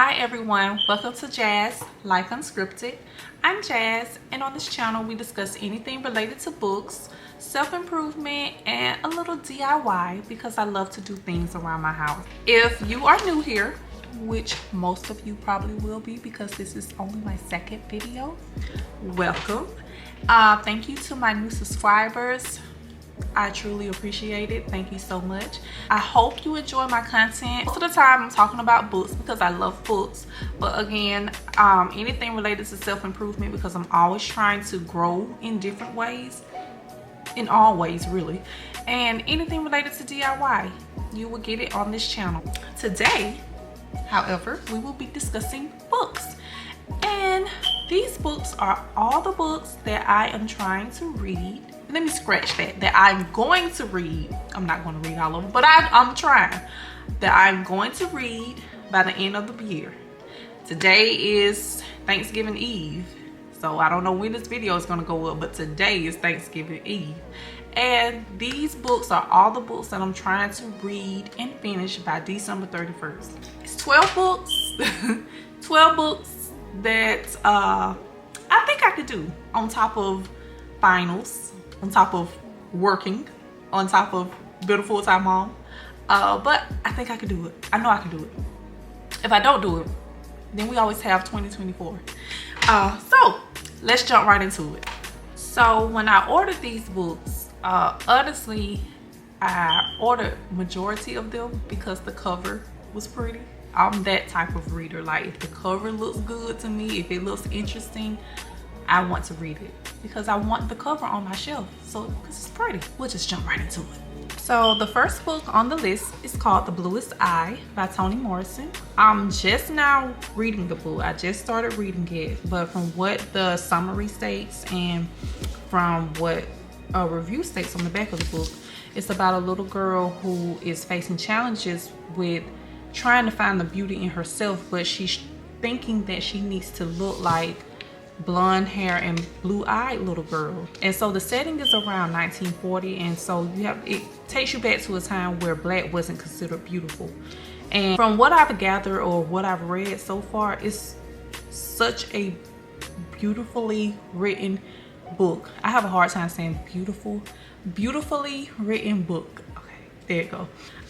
Hi everyone, welcome to Jazz Life Unscripted. I'm Jazz, and on this channel we discuss anything related to books, self-improvement, and a little DIY because I love to do things around my house. If you are new here, which most of you probably will be because this is only my second video, welcome. Thank you to my new subscribers. I truly appreciate it. Thank you so much. I hope you enjoy my content. Most of the time I'm talking about books because I love books, but again, anything related to self-improvement because I'm always trying to grow in different ways, in all ways really, and anything related to DIY, you will get it on this channel. Today, however, we will be discussing books, and these books are all the books that I am trying to read. Let me scratch that I'm going to read. I'm not going to read all of them, but I'm trying. That I'm going to read by the end of the year. Today is Thanksgiving Eve, so I don't know when this video is going to go up, but today is Thanksgiving Eve. And these books are all the books that I'm trying to read and finish by December 31st. It's 12 books. 12 books that I think I could do on top of finals, on top of working, on top of being a full-time mom. But I think I can do it. I know I can do it. If I don't do it, then we always have 2024. So let's jump right into it. So when I ordered these books, honestly, I ordered majority of them because the cover was pretty. I'm that type of reader. Like if the cover looks good to me, if it looks interesting, I want to read it because I want the cover on my shelf. So because it's pretty. We'll just jump right into it. So the first book on the list is called The Bluest Eye by Toni Morrison. I'm just now reading the book. I just started reading it, but from what the summary states and from what a review states on the back of the book, it's about a little girl who is facing challenges with trying to find the beauty in herself, but she's thinking that she needs to look like blonde hair and blue-eyed little girl. And so the setting is around 1940, and so it takes you back to a time where black wasn't considered beautiful. And from what I've gathered or what I've read so far, it's such a beautifully written book. I have a hard time saying beautifully written book. Okay, there you go.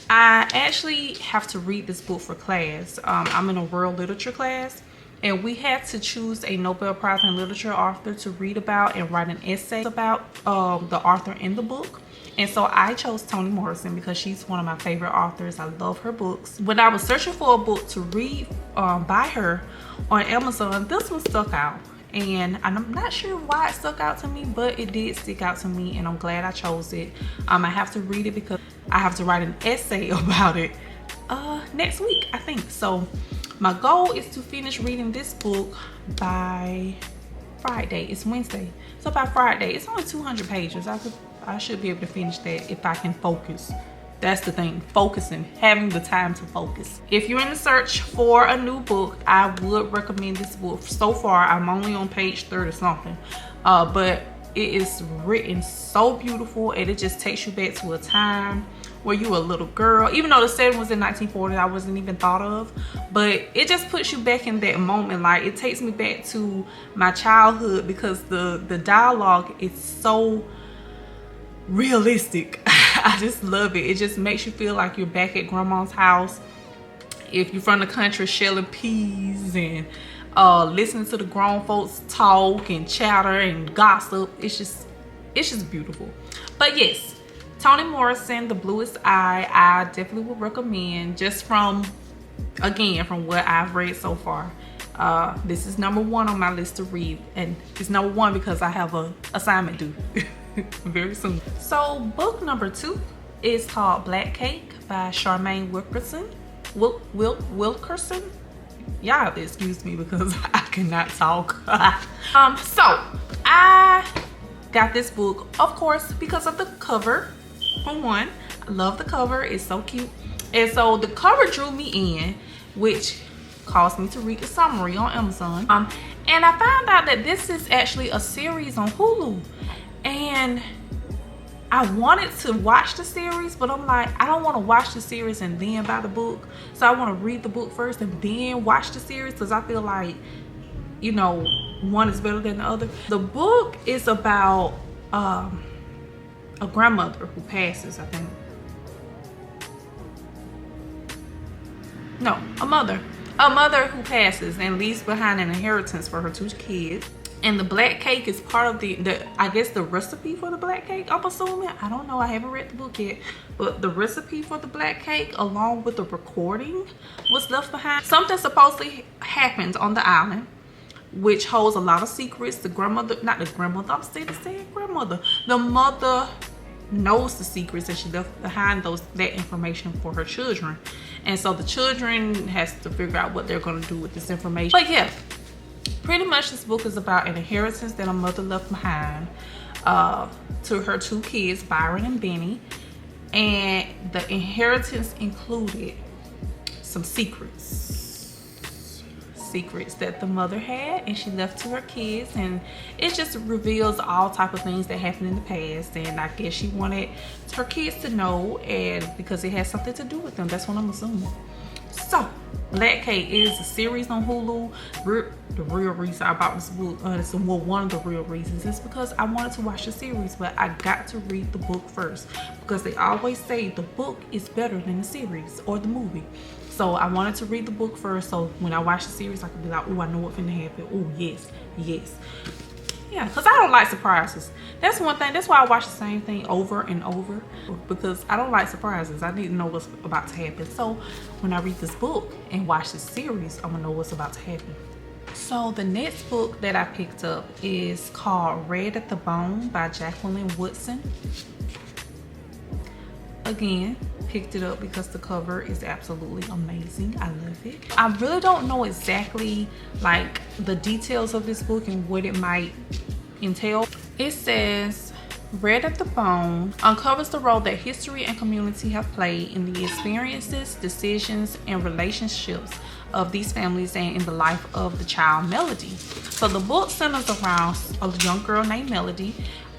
I actually have to read this book for class. I'm in a world literature class, and we had to choose a Nobel Prize in Literature author to read about and write an essay about the author in the book. And so I chose Toni Morrison because she's one of my favorite authors. I love her books. When I was searching for a book to read by her on Amazon, this one stuck out. And I'm not sure why it stuck out to me, but it did stick out to me, and I'm glad I chose it. I have to read it because I have to write an essay about it next week, I think. So my goal is to finish reading this book by Friday. It's Wednesday. So by Friday, it's only 200 pages. I should be able to finish that if I can focus. That's the thing, focusing, having the time to focus. If you're in the search for a new book, I would recommend this book. So far, I'm only on page 30 something, but it is written so beautiful, and it just takes you back to a time where you were a little girl. Even though the setting was in 1940, I wasn't even thought of, but it just puts you back in that moment. Like it takes me back to my childhood because the dialogue is so realistic. I just love it. It just makes you feel like you're back at grandma's house. If you're from the country, shelling peas and listening to the grown folks talk and chatter and gossip. It's just beautiful. But yes, Toni Morrison, The Bluest Eye, I definitely would recommend, just from what I've read so far. This is number one on my list to read, and it's number one because I have an assignment due very soon. So book number 2 is called Black Cake by Charmaine Wilkerson. Wilkerson? Y'all have to excuse me because I cannot talk. So I got this book, of course, because of the cover. For one, I love the cover. It's so cute. And so the cover drew me in, which caused me to read the summary on Amazon. And I found out that this is actually a series on Hulu. And I wanted to watch the series, but I'm like, I don't want to watch the series and then buy the book. So I want to read the book first and then watch the series, because I feel like, you know, one is better than the other. The book is about a grandmother who passes, I think. No, a mother who passes and leaves behind an inheritance for her 2 kids. And the black cake is part of the I guess the recipe for the black cake, I'm assuming. I don't know, I haven't read the book yet, but the recipe for the black cake along with the recording was left behind. Something supposedly happened on the island which holds a lot of secrets. The grandmother, not the grandmother, I'm still saying grandmother, the mother knows the secrets and she left behind that information for her children. And so the children has to figure out what they're going to do with this information. But yeah, pretty much this book is about an inheritance that a mother left behind to her 2 kids, Byron and Benny. And the inheritance included some secrets that the mother had and she left to her kids, and it just reveals all type of things that happened in the past, and I guess she wanted her kids to know, and because it has something to do with them. That's what I'm assuming. So Black Cake is a series on Hulu. The real reason I bought this book, one of the real reasons, is because I wanted to watch the series, but I got to read the book first, because they always say the book is better than the series or the movie. So I wanted to read the book first, so when I watch the series, I could be like, oh, I know what's gonna happen. Oh, yes, yes. Yeah, because I don't like surprises. That's one thing. That's why I watch the same thing over and over, because I don't like surprises. I need to know what's about to happen. So when I read this book and watch this series, I'm gonna know what's about to happen. So the next book that I picked up is called Red at the Bone by Jacqueline Woodson. Again, picked it up because the cover is absolutely amazing. I love it. I really don't know exactly like the details of this book and what it might entail. It says Red at the Bone uncovers the role that history and community have played in the experiences, decisions, and relationships of these families and in the life of the child Melody. So the book centers around a young girl named Melody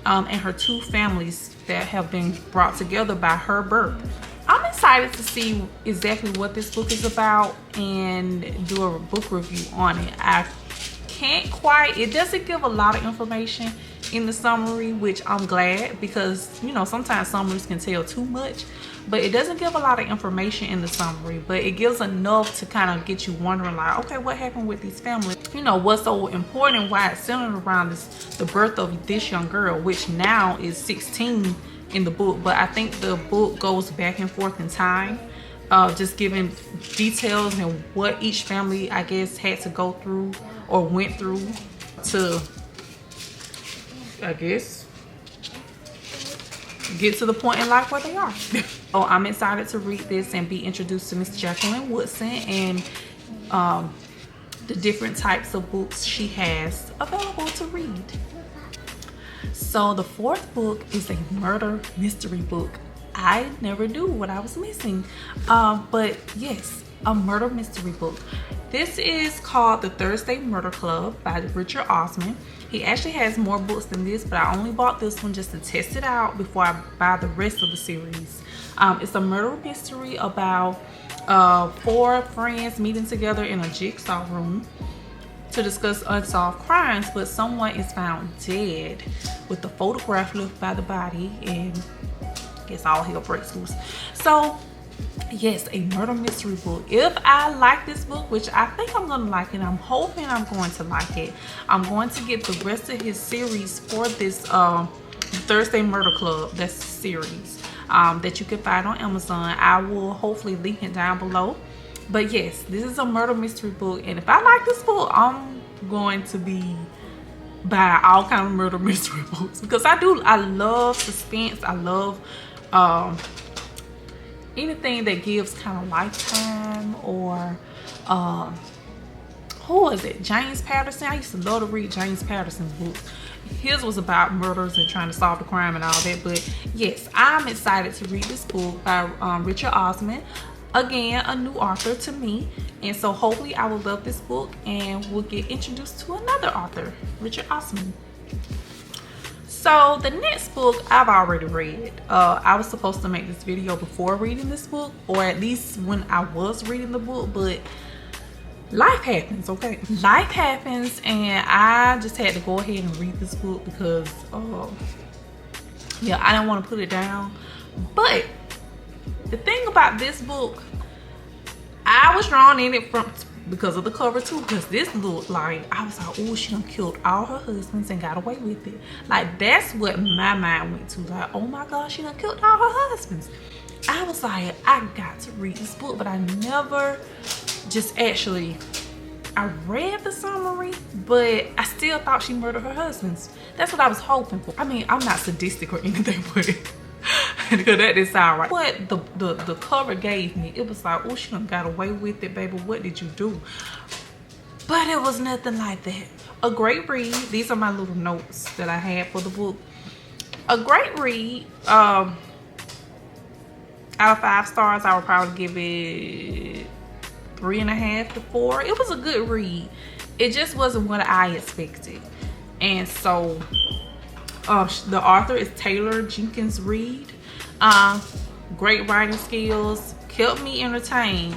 and her 2 families that have been brought together by her birth. I'm excited to see exactly what this book is about and do a book review on it. I can't quite, it doesn't give a lot of information in the summary, which I'm glad, because you know sometimes summaries can tell too much, but it doesn't give a lot of information in the summary, but it gives enough to kind of get you wondering like, okay, what happened with these families, you know, what's so important, why it's centered around the birth of this young girl, which now is 16 in the book, but I think the book goes back and forth in time, just giving details and what each family, I guess, had to go through or went through to, I guess, get to the point in life where they are. So I'm excited to read this and be introduced to Miss Jacqueline Woodson and the different types of books she has available to read. So the 4th book is a murder mystery book. I never knew what I was missing, but yes, a murder mystery book. This is called The Thursday Murder Club by Richard Osman. He actually has more books than this, but I only bought this one just to test it out before I buy the rest of the series. It's a murder mystery about 4 friends meeting together in a jigsaw room to discuss unsolved crimes, but someone is found dead with the photograph left by the body, and I guess all hell breaks loose. So yes, a murder mystery book. If I like this book, which I think I'm gonna like it, I'm hoping I'm going to like it, I'm going to get the rest of his series for this Thursday Murder Club. That's the series that you can find on Amazon. I will hopefully link it down below. But yes, this is a murder mystery book, and if I like this book, I'm going to be buying all kind of murder mystery books, because I love suspense. I love anything that gives kind of Lifetime or who is it, James Patterson. I used to love to read James Patterson's books. His was about murders and trying to solve the crime and all that. But yes, I'm excited to read this book by Richard Osman. Again, a new author to me, and so hopefully I will love this book and we'll get introduced to another author, Richard Osman. So the next book I've already read. I was supposed to make this video before reading this book, or at least when I was reading the book, but life happens, okay? Life happens, and I just had to go ahead and read this book because yeah, I didn't want to put it down. But the thing about this book, I was drawn in it because of the cover too, because this looked like, I was like, oh, she done killed all her husbands and got away with it. Like, that's what my mind went to. Like, oh my gosh, she done killed all her husbands. I was like, I got to read this book, but I never just actually, I read the summary, but I still thought she murdered her husbands. That's what I was hoping for. I mean, I'm not sadistic or anything, but because that didn't sound right. What the cover gave me, it was like, oh, she done got away with it, baby. What did you do? But it was nothing like that. A great read. These are my little notes that I had for the book. A great read. Out of 5 stars, I would probably give it 3.5 to 4. It was a good read. It just wasn't what I expected. And so the author is Taylor Jenkins Reid. Great writing skills, kept me entertained,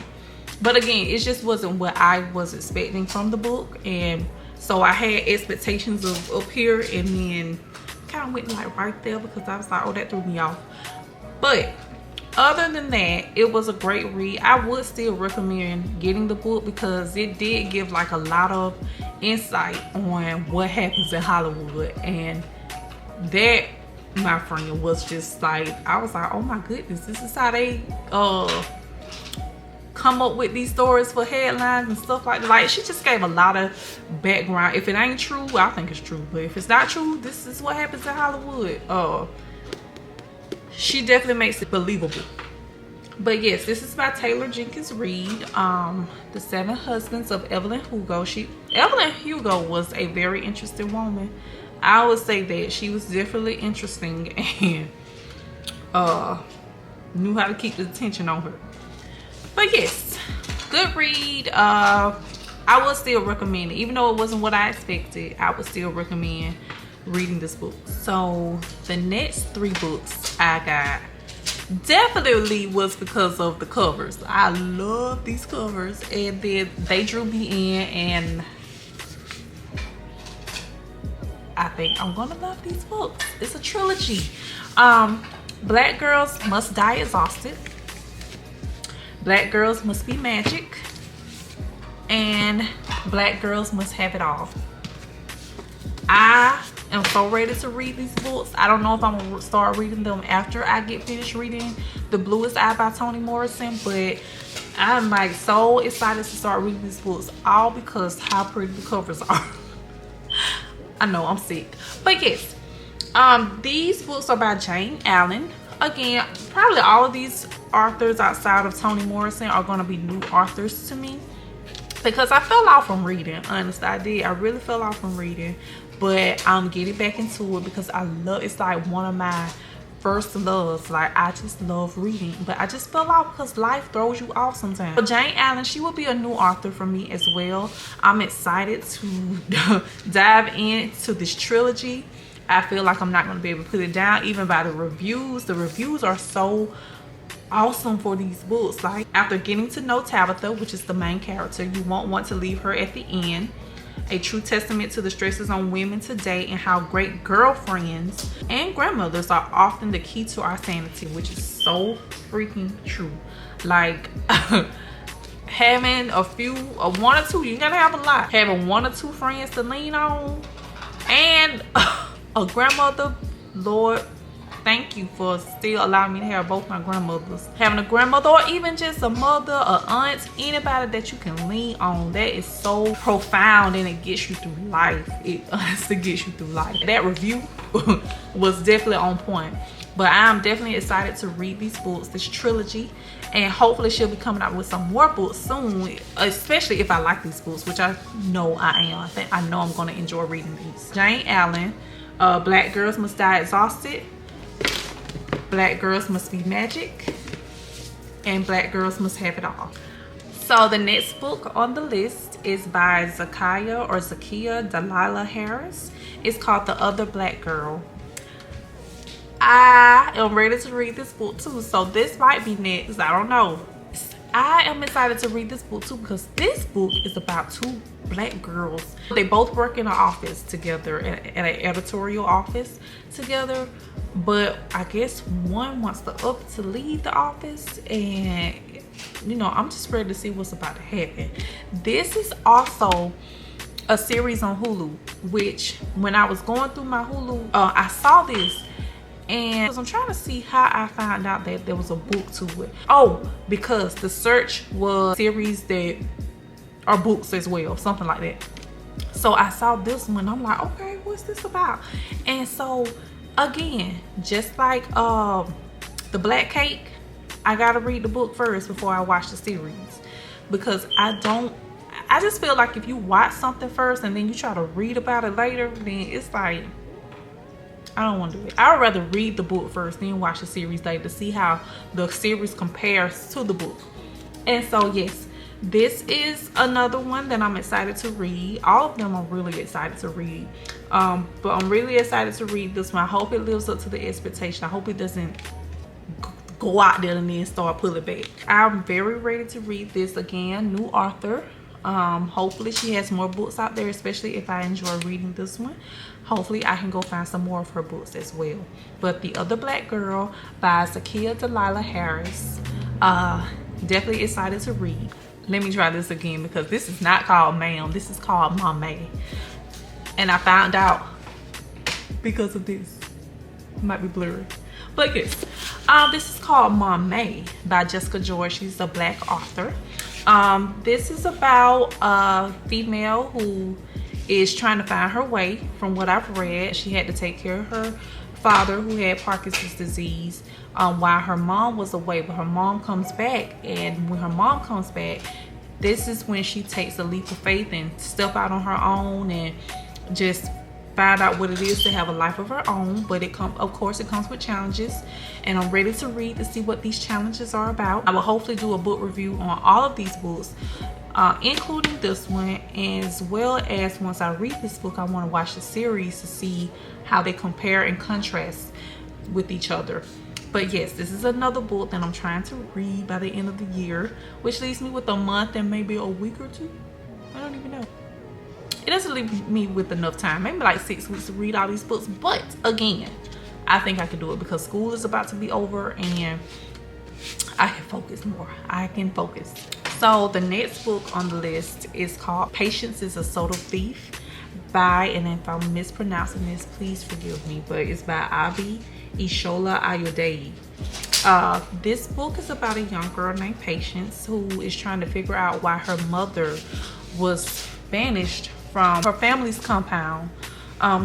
but again, it just wasn't what I was expecting from the book. And so I had expectations of up here, and then kind of went like right there, because I was like, oh, that threw me off. But other than that, it was a great read. I would still recommend getting the book because it did give like a lot of insight on what happens in Hollywood, and that, my friend, was just like, I was like, oh my goodness, this is how they come up with these stories for headlines and stuff like that. Like, she just gave a lot of background. If it ain't true, I think it's true, but if it's not true, this is what happens in Hollywood. She definitely makes it believable. But yes, this is by Taylor Jenkins Reid. The 7 Husbands of Evelyn Hugo. Evelyn Hugo was a very interesting woman. I would say that she was definitely interesting, and knew how to keep the attention on her. But yes, good read. I would still recommend it. Even though it wasn't what I expected, I would still recommend reading this book. So the next 3 books I got definitely was because of the covers. I love these covers, and then they drew me in, and I think I'm gonna love these books. It's a trilogy. Black Girls Must Die Exhausted, Black Girls Must Be Magic, and Black Girls Must Have It All. I am so ready to read these books. I don't know if I'm gonna start reading them after I get finished reading The Bluest Eye by Toni Morrison, but I'm like so excited to start reading these books, all because how pretty the covers are. I know, I'm sick. But yes, these books are by Jane Allen. Again, probably all of these authors outside of Toni Morrison are going to be new authors to me, because I fell off from reading. Honestly, I did. I really fell off from reading, but I'm getting back into it because I love, it's like one of my first loves. Like, I just love reading, but I just fell off because life throws you off sometimes. So Jane Allen, she will be a new author for me as well. I'm excited to dive into this trilogy. I feel like I'm not going to be able to put it down, even by the reviews. The reviews are so awesome for these books. Like, after getting to know Tabitha, which is the main character, you won't want to leave her at the end. A true testament to the stresses on women today, and how great girlfriends and grandmothers are often the key to our sanity, which is so freaking true. Like, having a few, one or two, you gotta have a lot. Having 1 or 2 friends to lean on, and a grandmother, Lord, thank you for still allowing me to have both my grandmothers. Having a grandmother, or even just a mother, or aunt, anybody that you can lean on, that is so profound, and it gets you through life. It honestly gets you through life. That review was definitely on point. But I'm definitely excited to read these books, this trilogy, and hopefully she'll be coming out with some more books soon, especially if I like these books, which I know I am. I know I'm going to enjoy reading these. Jane Allen, Black Girls Must Die Exhausted, Black Girls Must Be Magic, and Black Girls Must Have It All. So the next book on the list is by Zakiya Delilah Harris. It's called The Other Black Girl. I am ready to read this book too. So this might be next. I don't know. I am excited to read this book too because this book is about two black girls. They both work in an office together, at an editorial office together. But I guess one wants the other to leave the office, and you know, I'm just ready to see what's about to happen. This is also a series on Hulu, which when I was going through my Hulu, I saw this. And I'm trying to see how I found out that there was a book to it. Oh, because the search was series that are books as well, something like that. So I saw this one. I'm like, okay, what's this about? And so again, just like the Black Cake, I gotta read the book first before I watch the series, because I just feel like if you watch something first and then you try to read about it later, then it's like, I don't want to do it. I would rather read the book first, then watch the series later to see how the series compares to the book. And so yes, this is another one that I'm excited to read. All of them I'm really excited to read. But I'm really excited to read this one. I hope it lives up to the expectation. I hope it doesn't go out there and then start pulling back. I'm very ready to read this again. New author. Hopefully she has more books out there, especially if I enjoy reading this one. Hopefully I can go find some more of her books as well. But The Other Black Girl by Zakiya Delilah Harris, definitely excited to read. Let me try this again, because this is not called Ma'am, this is called Mommy, and I found out because of this. It might be blurry, but yes, this is called Mommy by Jessica George. She's a black author. This is about a female who is trying to find her way. From what I've read, she had to take care of her father who had Parkinson's disease while her mom was away, but her mom comes back, and when her mom comes back, this is when she takes a leap of faith and step out on her own and just find out what it is to have a life of her own. But of course it comes with challenges, and I'm ready to read to see what these challenges are about. I will hopefully do a book review on all of these books, including this one, as well as once I read this book, I want to watch the series to see how they compare and contrast with each other. But yes, this is another book that I'm trying to read by the end of the year, which leaves me with a month and maybe a week or two. I don't even know. It doesn't leave me with enough time, maybe like 6 weeks to read all these books. But again, I think I can do it because school is about to be over and I can focus more. I can focus. So the next book on the list is called Patience is a Subtle Thief by, and if I'm mispronouncing this, please forgive me, but it's by Abi Ishola Ayodeyi. This book is about a young girl named Patience who is trying to figure out why her mother was banished from her family's compound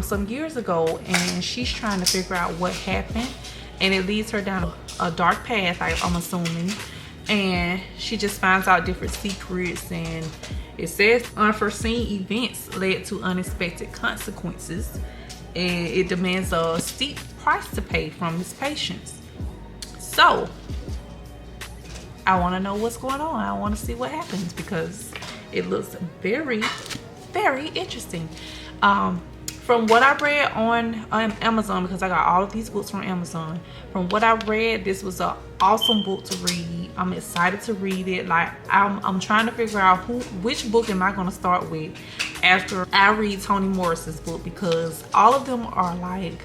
some years ago, and she's trying to figure out what happened, and it leads her down a dark path, I'm assuming, and she just finds out different secrets, and it says unforeseen events led to unexpected consequences, and it demands a steep price to pay from Miss Patience. So I want to know what's going on. I want to see what happens because it looks very, very interesting. From what I read on Amazon, because I got all of these books from Amazon, from what I read, this was an awesome book to read. I'm excited to read it. Like I'm trying to figure out which book am I going to start with after I read Toni Morrison's book, because all of them are like,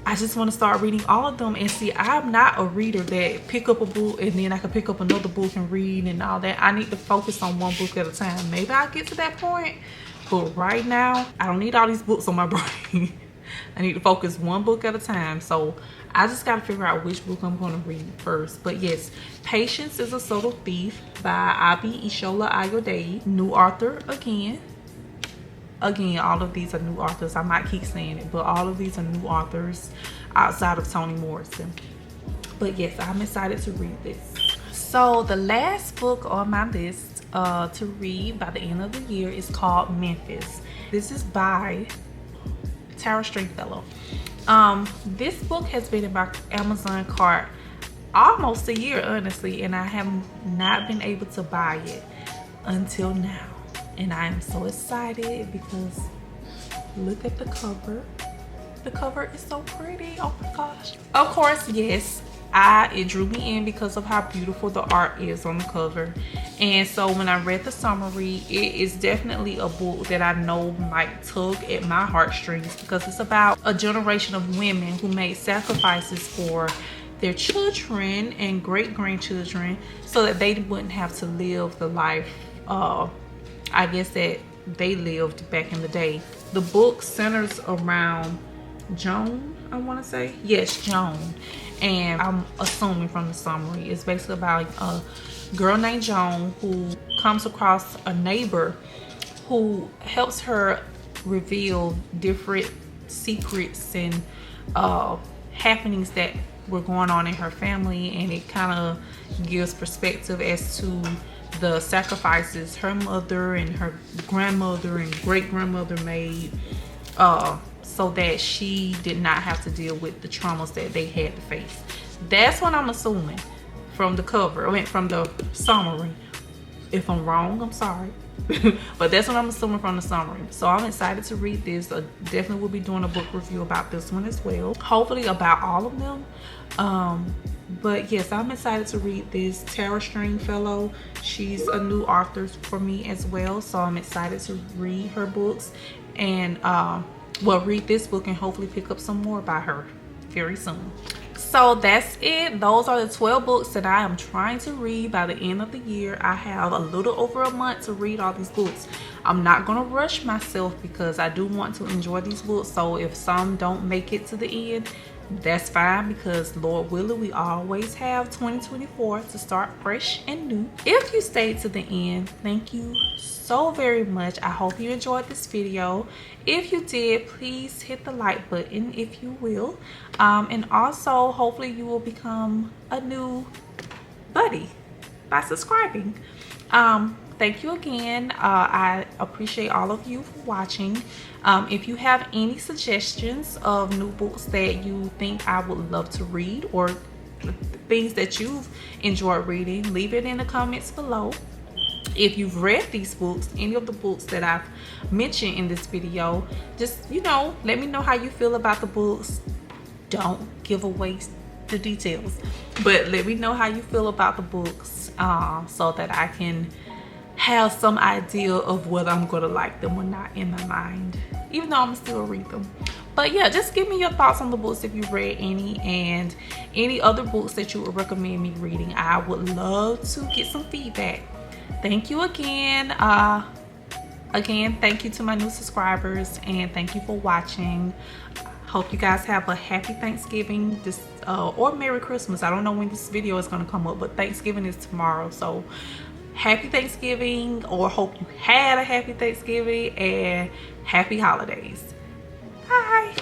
I just want to start reading all of them. And see, I'm not a reader that pick up a book and then I can pick up another book and read and all that. I need to focus on one book at a time. Maybe I'll get to that point, but right now I don't need all these books on my brain. I need to focus one book at a time. So I just got to figure out which book I'm going to read first. But yes, Patience is a Subtle Thief by Abi Ishola Ayodeyi. New author again. All of these are new authors. I might keep saying it, but all of these are new authors outside of Toni Morrison. But yes, I'm excited to read this. So the last book on my list to read by the end of the year is called Memphis. This is by Tara Stringfellow. This book has been in my Amazon cart almost a year, honestly, and I have not been able to buy it until now. And I am so excited because look at the cover. The cover is so pretty. Oh my gosh. Of course, yes, it drew me in because of how beautiful the art is on the cover. And so when I read the summary, it is definitely a book that I know might tug at my heartstrings, because it's about a generation of women who made sacrifices for their children and great-grandchildren so that they wouldn't have to live the life, I guess, that they lived back in the day. The book centers around Joan, I want to say. Yes, Joan. And I'm assuming from the summary, it's basically about a girl named Joan who comes across a neighbor who helps her reveal different secrets and happenings that were going on in her family, and it kind of gives perspective as to the sacrifices her mother and her grandmother and great-grandmother made, so that she did not have to deal with the traumas that they had to face. That's what I'm assuming from the cover, I mean from the summary. If I'm wrong, I'm sorry. But that's what I'm assuming from the summary. So I'm excited to read this. I definitely will be doing a book review about this one as well, hopefully about all of them. But yes, I'm excited to read this. Tara Stringfellow, she's a new author for me as well, so I'm excited to read her books and well, read this book and hopefully pick up some more by her very soon. So that's it. Those are the 12 books that I am trying to read by the end of the year. I have a little over a month to read all these books. I'm not going to rush myself because I do want to enjoy these books. So if some don't make it to the end, that's fine, because Lord willing, we always have 2024 to start fresh and new. If you stayed to the end, thank you so very much. I hope you enjoyed this video. If you did, please hit the like button if you will, and also hopefully you will become a new buddy by subscribing. Thank you again. I appreciate all of you for watching. If you have any suggestions of new books that you think I would love to read, or things that you've enjoyed reading, leave it in the comments below. If you've read these books, any of the books that I've mentioned in this video, just, you know, let me know how you feel about the books. Don't give away the details, but let me know how you feel about the books, so that I can have some idea of whether I'm gonna like them or not in my mind, even though I'm still read them. But yeah, just give me your thoughts on the books if you've read any, and any other books that you would recommend me reading. I would love to get some feedback. Thank you again. Again, thank you to my new subscribers, and thank you for watching. Hope you guys have a happy Thanksgiving, or Merry Christmas. I don't know when this video is going to come up, but Thanksgiving is tomorrow. So happy Thanksgiving, or hope you had a happy Thanksgiving, and happy holidays. Bye.